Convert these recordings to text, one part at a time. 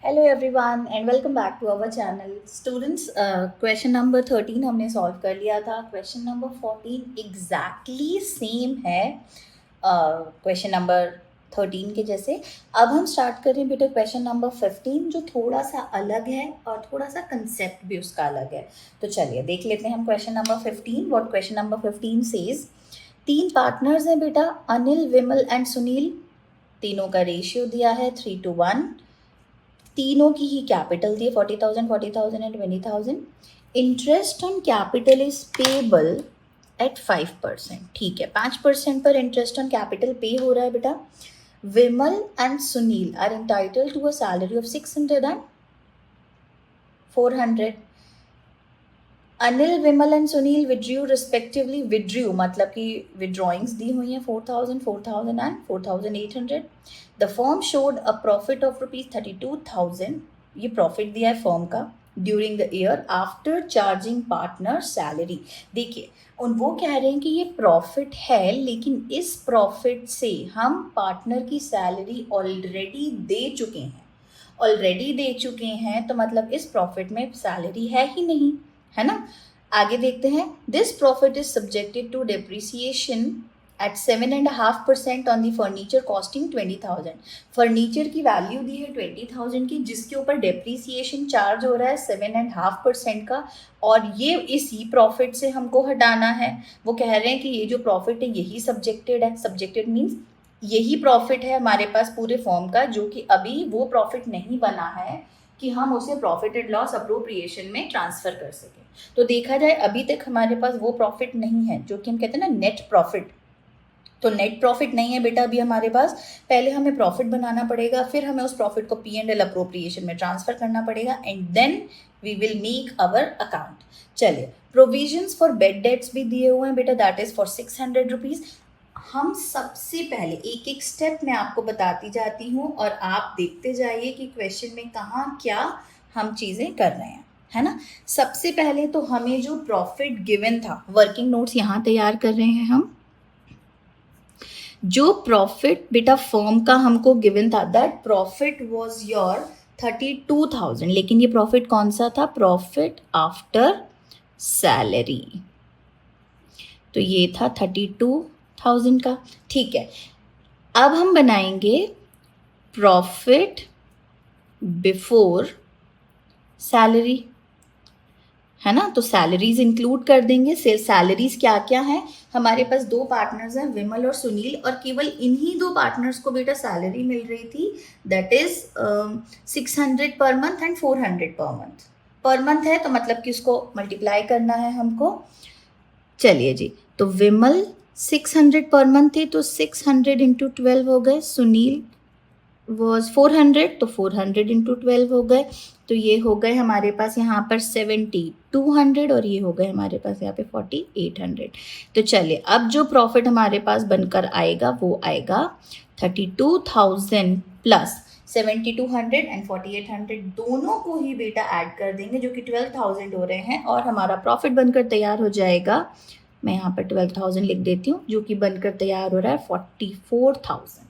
Hello everyone and welcome back to our channel students. Question number 13 हमने solve कर लिया था। क्वेश्चन नंबर 14 एग्जैक्टली सेम है question number 13 के जैसे। अब हम स्टार्ट करें बेटा क्वेश्चन नंबर 15 जो थोड़ा सा अलग है और थोड़ा सा कंसेप्ट भी उसका अलग है। तो चलिए देख लेते हैं हम question number 15। What question number 15 says, 3 partners हैं बेटा, अनिल, विमल एंड सुनील। तीनों का रेशियो दिया है 3:1। तीनों की ही कैपिटल दी है 40,000, 40,000 and 20,000। Interest on capital is payable eight 5%। ठीक है, 5% पर इंटरेस्ट ऑन कैपिटल पे हो रहा है बेटा। Vimal and Sunil are entitled to a salary of 600 and 400। Anil, Vimal and Sunil withdrew respectively. Withdrew मतलब कि विड्रॉइंग्स दी हुई हैं 4,000, 4,000 and 4,800। The firm showed a profit of ₹32,000। ये प्रॉफिट दिया है फर्म का during the year after charging partner salary. देखिए वो कह रहे हैं कि ये प्रॉफिट है, लेकिन इस प्रॉफिट से हम पार्टनर की सैलरी ऑलरेडी दे चुके हैं। ऑलरेडी दे चुके हैं तो मतलब इस प्रॉफिट में सैलरी है ही नहीं, है ना। आगे देखते हैं। This profit is subjected to depreciation at 7.5% on the furniture costing 20,000। Furniture की वैल्यू दी है 20,000 की, जिसके ऊपर डेप्रिसिएशन चार्ज हो रहा है 7.5% का, और ये इसी प्रॉफिट से हमको हटाना है। वो कह रहे हैं कि ये जो प्रॉफिट है यही सब्जेक्टेड है। सब्जेक्टेड मीन्स यही प्रॉफिट है हमारे पास पूरे फॉर्म का, जो कि अभी वो प्रॉफिट नहीं बना है कि हम उसे प्रॉफिट एंड लॉस अप्रोप्रिएशन में ट्रांसफर कर सकें। तो देखा जाए अभी तक हमारे पास वो प्रॉफिट नहीं है जो कि हम कहते हैं ना नेट प्रॉफिट। तो नेट प्रॉफिट नहीं है बेटा अभी हमारे पास। पहले हमें प्रॉफिट बनाना पड़ेगा, फिर हमें उस प्रॉफिट को P&L अप्रोप्रिएशन में ट्रांसफर करना पड़ेगा, and then we will make our account. चलिए, प्रोविजंस फॉर बेड डेट्स भी दिए हुए हैं बेटा, दैट इज फॉर 600 रुपीज। हम सबसे पहले एक एक स्टेप मैं आपको बताती जाती हूँ और आप देखते जाइए कि क्वेश्चन में कहाँ क्या हम चीज़ें कर रहे हैं, है ना। सबसे पहले तो हमें जो प्रॉफिट गिवन था, वर्किंग नोट्स यहाँ तैयार कर रहे हैं हम। जो प्रॉफिट बेटा फर्म का हमको गिवन था, दैट प्रॉफिट वाज योर 32,000, लेकिन ये प्रॉफिट कौन सा था? Profit after salary. तो ये था 32,000 का। ठीक है, अब हम बनाएंगे प्रॉफिट बिफोर सैलरी, है ना। तो सैलरीज इंक्लूड कर देंगे। सैलरीज क्या क्या है? हमारे पास 2 पार्टनर्स हैं, विमल और सुनील, और केवल इन्हीं 2 पार्टनर्स को बेटा सैलरी मिल रही थी, that is 600 per month and 400 per month. Per month है तो मतलब कि उसको मल्टीप्लाई करना है हमको। चलिए जी, तो विमल 600 पर मंथ थे तो 600 इंटू 12 हो गए। सुनील वॉज 400 तो 400 इंटू 12 हो गए। तो ये हो गए हमारे पास यहाँ पर 7,200, और ये हो गए हमारे पास यहाँ पे 4,800। तो चलिए, अब जो प्रॉफिट हमारे पास बनकर आएगा वो आएगा 32,000 प्लस 7,200 एंड 4,800, दोनों को ही बेटा ऐड कर देंगे जो कि 12,000 हो रहे हैं, और हमारा प्रॉफिट बनकर तैयार हो जाएगा। मैं यहाँ पर 12,000 लिख देती हूँ, जो कि बनकर तैयार हो रहा है 44,000।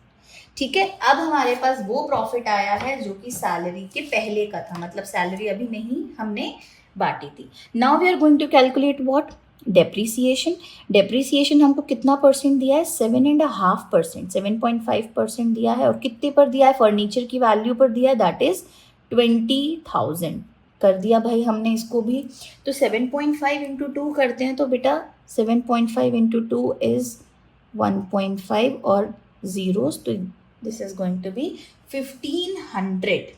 ठीक है, अब हमारे पास वो प्रॉफिट आया है जो कि सैलरी के पहले का था, मतलब सैलरी अभी नहीं हमने बांटी थी। Now we are going to calculate what? Depreciation. Depreciation हमको कितना परसेंट दिया है? 7.5%, 7.5% दिया है, और कितने पर दिया है? फर्नीचर की वैल्यू पर दिया है, दैट इज 20,000 कर दिया भाई हमने इसको भी। तो 7.5 इंटू 2 करते हैं तो बेटा 7.5 इंटू 2 इज 1.5 और zeros, तो this is going to be 1,500,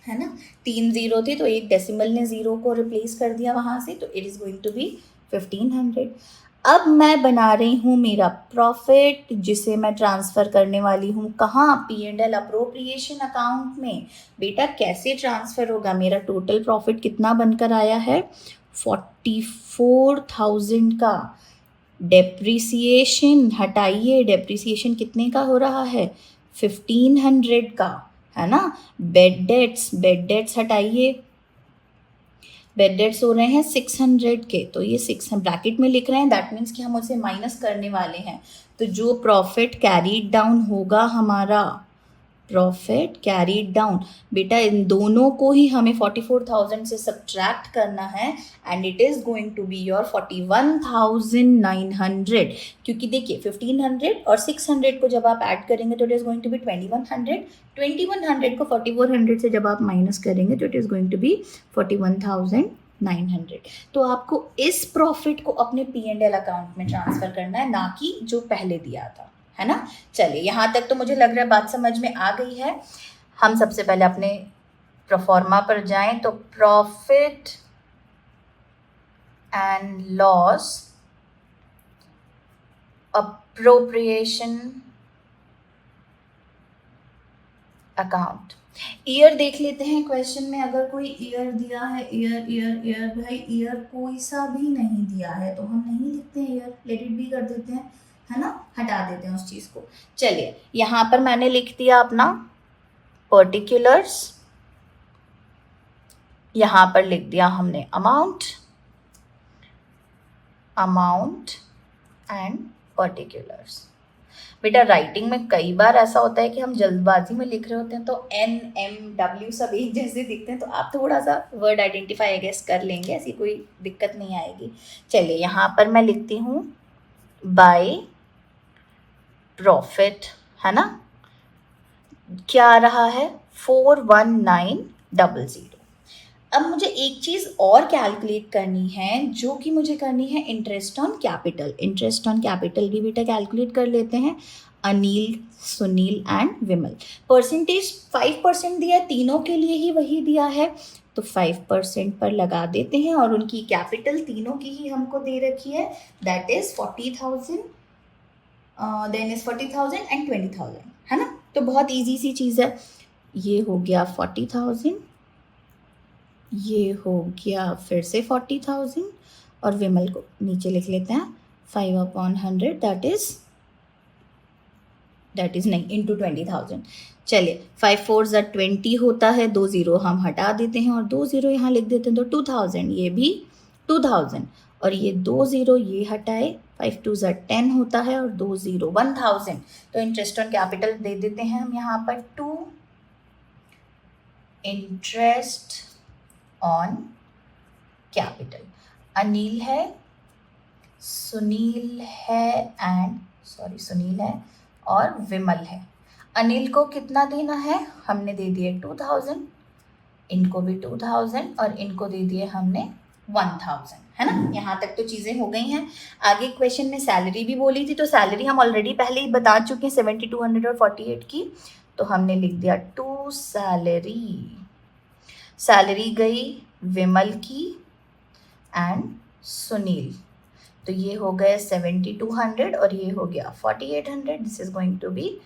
है ना। 3 जीरो थे तो एक डेसिमल ने जीरो को रिप्लेस कर दिया वहां से, तो it is going to be 1,500। अब मैं बना रही हूँ मेरा प्रॉफिट, जिसे मैं ट्रांसफर करने वाली हूँ कहाँ? P&L अप्रोप्रिएशन अकाउंट में। बेटा कैसे ट्रांसफर होगा? मेरा टोटल प्रॉफिट कितना बनकर आया है? 44,000 का। डेप्रिसिएशन हटाइए, डेप्रिसिएशन कितने का हो रहा है? 1,500 का, है ना। बेड डेट्स हटाइए, बेड डेट्स हो रहे हैं 600 के, तो ये 6 ब्रैकेट में लिख रहे हैं, दैट मीन्स कि हम उसे माइनस करने वाले हैं। तो जो प्रॉफिट कैरीड डाउन होगा हमारा प्रॉफिट कैरीड डाउन। बेटा इन दोनों को ही हमें 44,000 से सब्ट्रैक्ट करना है and it is going to be your 41,900, क्योंकि देखिए 1500 और 600 को जब आप ऐड करेंगे तो it is going to be 2100, 2100 को 4400 से जब आप माइनस करेंगे तो it is going to be 41,900। तो आपको इस प्रॉफिट को अपने P&L अकाउंट में ट्रांसफर करना है, ना कि जो पहले दिया था, है ना। चलिए यहाँ तक तो मुझे लग रहा है बात समझ में आ गई है। हम सबसे पहले अपने प्रोफॉर्मा पर जाएं तो profit and loss appropriation account. Year देख लेते हैं क्वेश्चन में, अगर कोई ईयर दिया है, ईयर ईयर ईयर, भाई ईयर कोई सा भी नहीं दिया है तो हम नहीं लिखते हैं ईयर, लेट इट बी कर देते हैं, है ना, हटा देते हैं उस चीज को। चलिए यहाँ पर मैंने लिख दिया अपना पर्टिकुलर्स, यहाँ पर लिख दिया हमने अमाउंट एंड पर्टिकुलर्स। बेटा राइटिंग में कई बार ऐसा होता है कि हम जल्दबाजी में लिख रहे होते हैं तो NMW सब एक जैसे दिखते हैं, तो आप थोड़ा सा वर्ड आइडेंटिफाई गेस कर लेंगे, ऐसी कोई दिक्कत नहीं आएगी। चलिए यहाँ पर मैं लिखती हूँ बाय प्रॉफिट, है ना, क्या आ रहा है 41900। अब मुझे एक चीज़ और कैलकुलेट करनी है, जो कि मुझे करनी है interest on capital. Interest on capital भी बेटा कैलकुलेट कर लेते हैं। Anil, Sunil and Vimal, percentage 5% दिया है, तीनों के लिए ही वही दिया है, तो 5% पर लगा देते हैं और उनकी कैपिटल तीनों की ही हमको दे रखी है, that is 40,000, then is 40,000 and 20,000, है ना। तो बहुत इजी सी चीज़ है, ये हो गया 40,000, ये हो गया फिर से 40,000 और विमल को नीचे लिख लेते हैं 5/100, दैट इज नहीं इंटू 20,000। चलिए 5 4 20 होता है, 2 0 हम हटा देते हैं और 2 0 यहाँ लिख देते हैं, तो 2000, ये भी 2000 और ये 2 0 ये हटाए, 5 2 10 होता है और 2 0 1000। तो इंटरेस्ट ऑन कैपिटल दे देते हैं हम यहाँ पर 2 इंटरेस्ट ऑन कैपिटल। अनिल है, सुनील है और विमल है। अनिल को कितना देना है, हमने दे दिए 2000, इनको भी 2000 और इनको दे दिए हमने 1000, है ना। यहाँ तक तो चीज़ें हो गई हैं। आगे क्वेश्चन में सैलरी भी बोली थी, तो सैलरी हम ऑलरेडी पहले ही बता चुके हैं 7200 और 48 की, तो हमने लिख दिया 2 सैलरी गई विमल की एंड सुनील, तो ये हो गए 7200 और ये हो गया 4800, this is going to be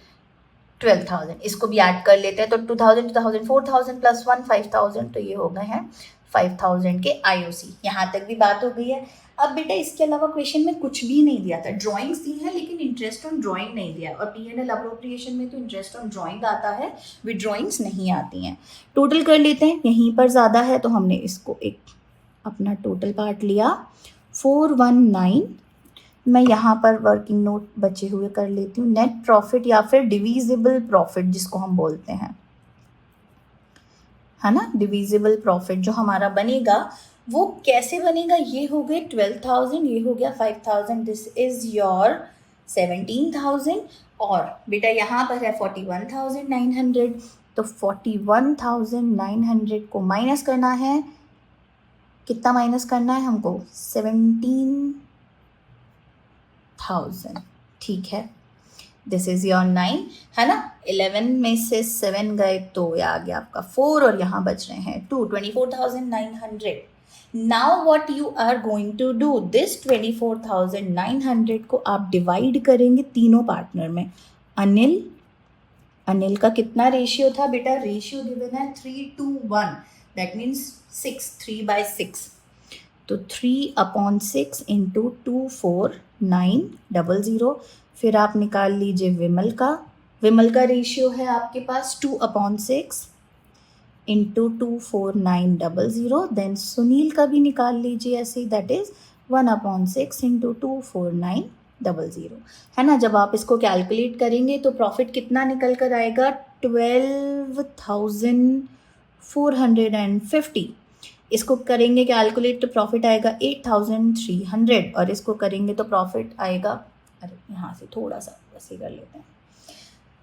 12,000। इसको भी ऐड कर लेते हैं, तो 2000 2000 4000 प्लस 1 5000, तो ये हो गए हैं 5000 के IOC। यहाँ तक भी बात हो गई है। अब बेटा इसके अलावा क्वेश्चन में कुछ भी नहीं दिया था, ड्राइंग्स दी है लेकिन इंटरेस्ट ऑन ड्राइंग नहीं दिया, और P&L अप्रोप्रिएशन में तो इंटरेस्ट ऑन ड्राइंग आता है, विड्रॉइंग्स नहीं आती हैं। टोटल कर लेते हैं, यहीं पर ज़्यादा है तो हमने इसको एक अपना टोटल पार्ट लिया 419। मैं यहाँ पर वर्किंग नोट बचे हुए कर लेती हूँ। नेट प्रॉफिट या फिर डिविजिबल प्रॉफिट जिसको हम बोलते हैं, है ना, डिविजिबल प्रॉफिट जो हमारा बनेगा वो कैसे बनेगा, ये हो गए 12,000, ये हो गया 5,000, दिस इज योर 17,000 और बेटा यहाँ पर है 41,900, तो 41,900 को माइनस करना है, कितना माइनस करना है हमको 17,000, ठीक है। दिस इज योर 9, है ना। 11 में से 7 गए तो ये आ गया आपका 4 और यहाँ बच रहे हैं 2, 24,900। Now what you are going to do, this 24,900 को आप डिवाइड करेंगे तीनों पार्टनर में। अनिल का कितना रेशियो था बेटा, रेशियो गिवन है 3:1, दैट मीन्स 6, 3/6, तो 3/6 इंटू 24,900। फिर आप निकाल लीजिए विमल का रेशियो है आपके पास 2/6 इंटू 24,900। देन सुनील का भी निकाल लीजिए ऐसे ही, दैट इज 1/6 इंटू 24,900, है ना। जब आप इसको कैलकुलेट करेंगे तो प्रॉफिट कितना निकल कर आएगा 12,450। इसको करेंगे कैलकुलेट तो प्रॉफिट आएगा 8,300 और इसको करेंगे तो प्रॉफिट आएगा, अरे यहाँ से थोड़ा सा वैसे कर लेते हैं,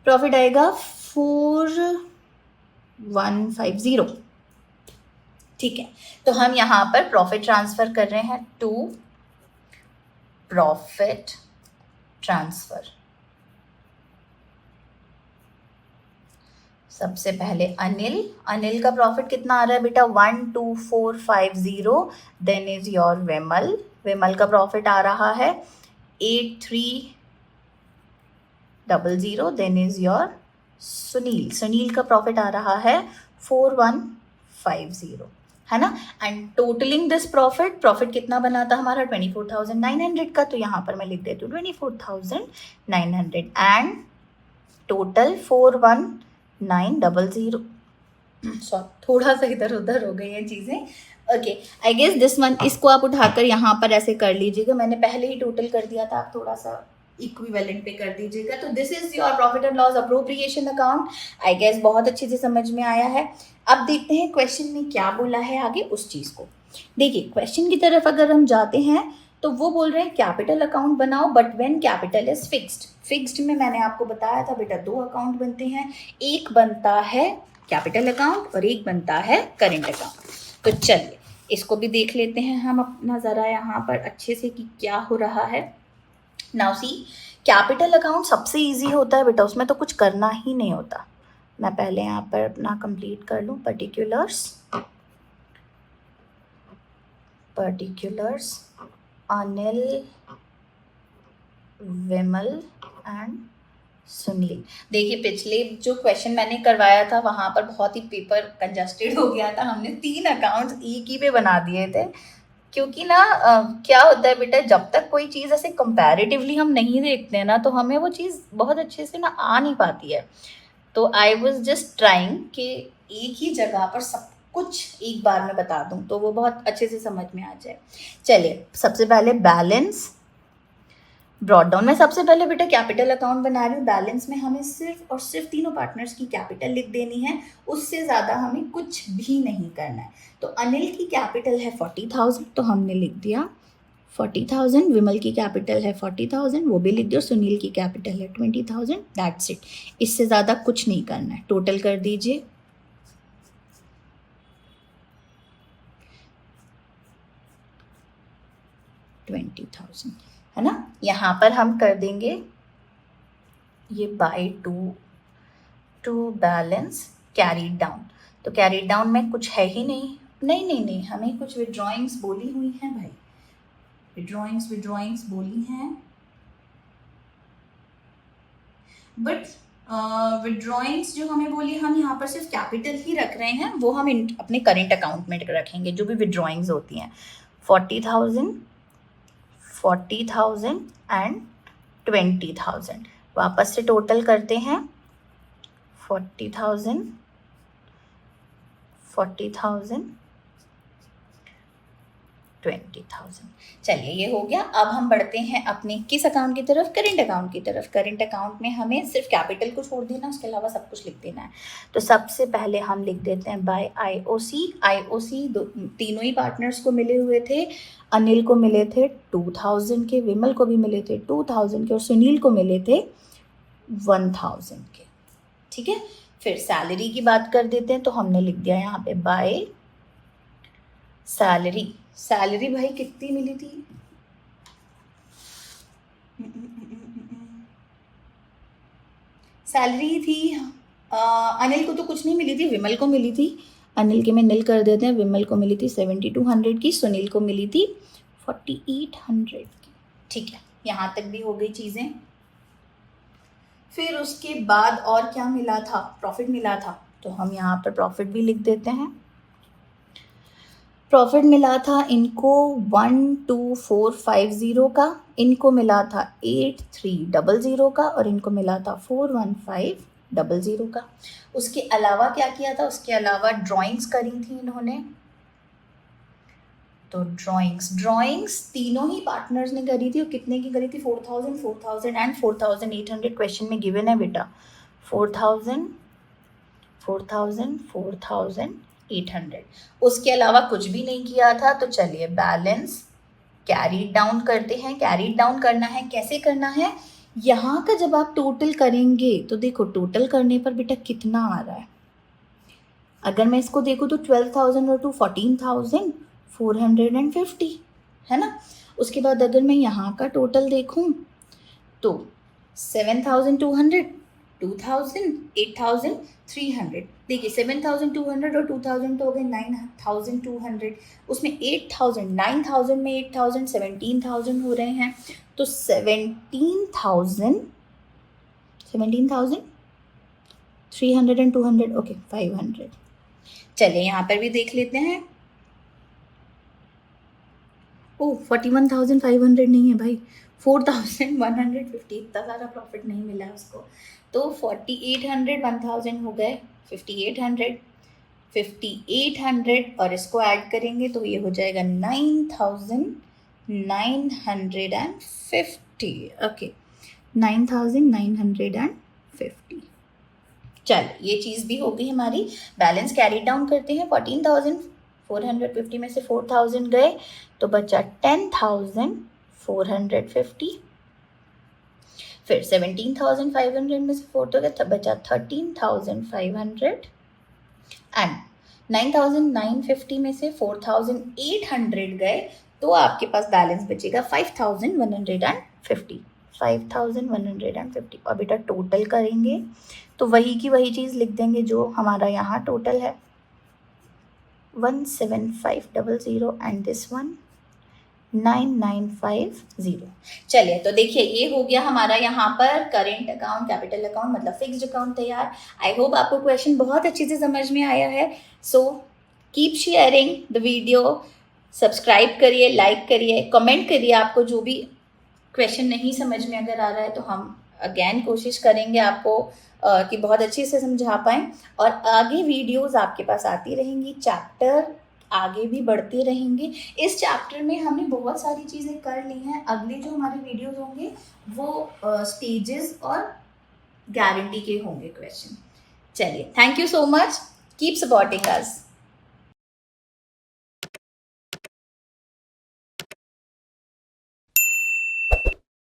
प्रॉफिट आएगा 4,150। ठीक है, तो हम यहाँ पर प्रॉफिट ट्रांसफर कर रहे हैं टू प्रॉफिट ट्रांसफर। सबसे पहले अनिल का प्रॉफिट कितना आ रहा है बेटा 12450। देन इज योर विमल का प्रॉफिट आ रहा है 8300। देन इज योर सुनील का प्रॉफिट आ रहा है 4150, है ना। एंड टोटलिंग दिस प्रॉफिट कितना बना था हमारा 24,900 का, तो यहाँ पर मैं लिख देती हूँ 24,900 एंड टोटल 41900। सॉरी, थोड़ा सा इधर उधर हो गई हैं चीज़ें। Okay, I guess this one, इसको आप उठाकर यहाँ पर ऐसे कर लीजिएगा, मैंने पहले ही टोटल कर दिया था, आप थोड़ा सा इक्विवेलेंट पे कर दीजिएगा। तो this is your profit and loss appropriation account. I guess बहुत अच्छे से समझ में आया है। अब देखते हैं क्वेश्चन में क्या बोला है आगे उस चीज़ को। देखिए क्वेश्चन की तरफ अगर हम जाते हैं तो वो बोल रहे हैं कैपिटल अकाउंट बनाओ but when capital is fixed में मैंने आपको बताया था बेटा दो अकाउंट बनते हैं, एक बनता है कैपिटल अकाउंट और एक बनता है करेंट अकाउंट। तो चलिए इसको भी देख लेते हैं हम अपना ज़रा यहाँ पर अच्छे से कि क्या हो रहा है। नाउ सी, कैपिटल अकाउंट सबसे इजी होता है बेटा, उसमें तो कुछ करना ही नहीं होता। मैं पहले यहाँ पर अपना कंप्लीट कर लूँ, पर्टिकुलर्स अनिल, विमल एंड सुनील। देखिए पिछले जो क्वेश्चन मैंने करवाया था वहाँ पर बहुत ही पेपर कंजस्टेड हो गया था, हमने 3 अकाउंट्स एक ही पे बना दिए थे, क्योंकि ना क्या होता है बेटा, जब तक कोई चीज़ ऐसे कंपैरेटिवली हम नहीं देखते हैं ना तो हमें वो चीज़ बहुत अच्छे से ना आ नहीं पाती है। तो आई वॉज जस्ट ट्राइंग कि एक ही जगह पर सब कुछ एक बार में बता दूं तो वो बहुत अच्छे से समझ में आ जाए। चलिए सबसे पहले बैलेंस ब्रॉड डाउन में सबसे पहले बेटा कैपिटल अकाउंट बना रही हूँ। बैलेंस में हमें सिर्फ और सिर्फ तीनों पार्टनर्स की कैपिटल लिख देनी है, उससे ज़्यादा हमें कुछ भी नहीं करना है। तो अनिल की कैपिटल है 40,000 तो हमने लिख दिया 40,000, विमल की कैपिटल है 40,000 वो भी लिख दिया, सुनील की कैपिटल है 20,000, दैट्स इट। इससे ज़्यादा कुछ नहीं करना है। टोटल कर दीजिए 20,000, है ना। यहाँ पर हम कर देंगे ये by two balance carried down. तो कैरीड डाउन में कुछ है ही नहीं, हमें कुछ विड्रॉइंग्स बोली हुई हैं भाई, विड्रॉइंग्स बोली हैं, बट विड्रॉइंग्स जो हमें बोली हम यहाँ पर सिर्फ कैपिटल ही रख रहे हैं, वो हम अपने करेंट अकाउंट में रखेंगे। जो भी विड्रॉइंग्स होती हैं 40,000 एंड 20,000, वापस से टोटल करते हैं 40,000 20,000। चलिए ये हो गया। अब हम बढ़ते हैं अपने किस अकाउंट की तरफ, करेंट अकाउंट की तरफ। करेंट अकाउंट में हमें सिर्फ कैपिटल को छोड़ देना, उसके अलावा सब कुछ लिख देना है। तो सबसे पहले हम लिख देते हैं बाय आईओसी। तीनों ही पार्टनर्स को मिले हुए थे, अनिल को मिले थे 2,000 के, विमल को भी मिले थे 2,000 के और सुनील को मिले थे 1,000 के। ठीक है, फिर सैलरी की बात कर देते हैं। तो हमने लिख दिया यहाँ पे बाय सैलरी भाई कितनी मिली थी, सैलरी थी अनिल को तो कुछ नहीं मिली थी, विमल को मिली थी। अनिल के में नील कर देते हैं, विमल को मिली थी 7,200 की, सुनील को मिली थी 4,800 की। ठीक है, यहाँ तक भी हो गई चीज़ें। फिर उसके बाद और क्या मिला था, प्रॉफिट मिला था, तो हम यहाँ पर प्रॉफिट भी लिख देते हैं। प्रॉफिट मिला था इनको 12,450 का, इनको मिला था 8,300 का और इनको मिला था 4,1500 का। उसके अलावा क्या किया था, उसके अलावा ड्राइंग्स करी थी इन्होंने। तो ड्राइंग्स तीनों ही पार्टनर्स ने करी थी और कितने की करी थी, 4,000 एंड 4,800। क्वेश्चन में गिवन है बेटा 4,000 4,800। उसके अलावा कुछ भी नहीं किया था। तो चलिए बैलेंस कैरी डाउन करते हैं। कैरी डाउन करना है, कैसे करना है, यहाँ का जब आप टोटल करेंगे तो देखो टोटल करने पर बेटा कितना आ रहा है। अगर मैं इसको देखूँ तो 12,000 और 14,450 है ना। उसके बाद अगर मैं यहाँ का टोटल देखूँ तो 7,200, 2,000, 8,300। देखिए 7,200 और 2,000 तो हो गए 9,200। उसमें 8,000, 9,000 में 8,000 17,000 हो रहे हैं। तो 17,300 एंड 200, ओके 500। चलिए यहाँ पर भी देख लेते हैं। ओह 41,500 नहीं है भाई, 4,150। इतना सारा प्रॉफिट नहीं मिला उसको। तो 4,800, 1,000 हो गए 5,800, 5,800 और इसको ऐड करेंगे तो ये हो जाएगा 9,950। ओके 9,950। चल ये चीज़ भी हो गई हमारी। बैलेंस कैरी डाउन करते हैं। 14,450 में से 4,000 गए तो बचा 10,450। फिर 17,500 में से 4 तो गए तो बचा 13,500 एंड 9,950 में से 4,800 गए तो आपके पास बैलेंस बचेगा 5,150। 5,150 और बेटा टोटल करेंगे तो वही की वही चीज़ लिख देंगे जो हमारा यहाँ टोटल है 17,500 एंड दिस वन 9,950। चलिए तो देखिए ये हो गया हमारा यहाँ पर करेंट अकाउंट, कैपिटल अकाउंट मतलब फिक्स्ड अकाउंट तैयार। आई होप आपको क्वेश्चन बहुत अच्छे से समझ में आया है। So keep sharing the video, subscribe करिए, लाइक करिए, कमेंट करिए। आपको जो भी क्वेश्चन नहीं समझ में अगर आ रहा है तो हम अगेन कोशिश करेंगे आपको कि बहुत अच्छे से समझा पाएँ। और आगे वीडियोस आपके पास आती रहेंगी, चैप्टर आगे भी बढ़ते रहेंगे। इस चैप्टर में हमने बहुत सारी चीज़ें कर ली हैं। अगले जो हमारे वीडियोस होंगे वो स्टेजेस और गारंटी के होंगे क्वेश्चन। चलिए thank you so much, keep supporting us.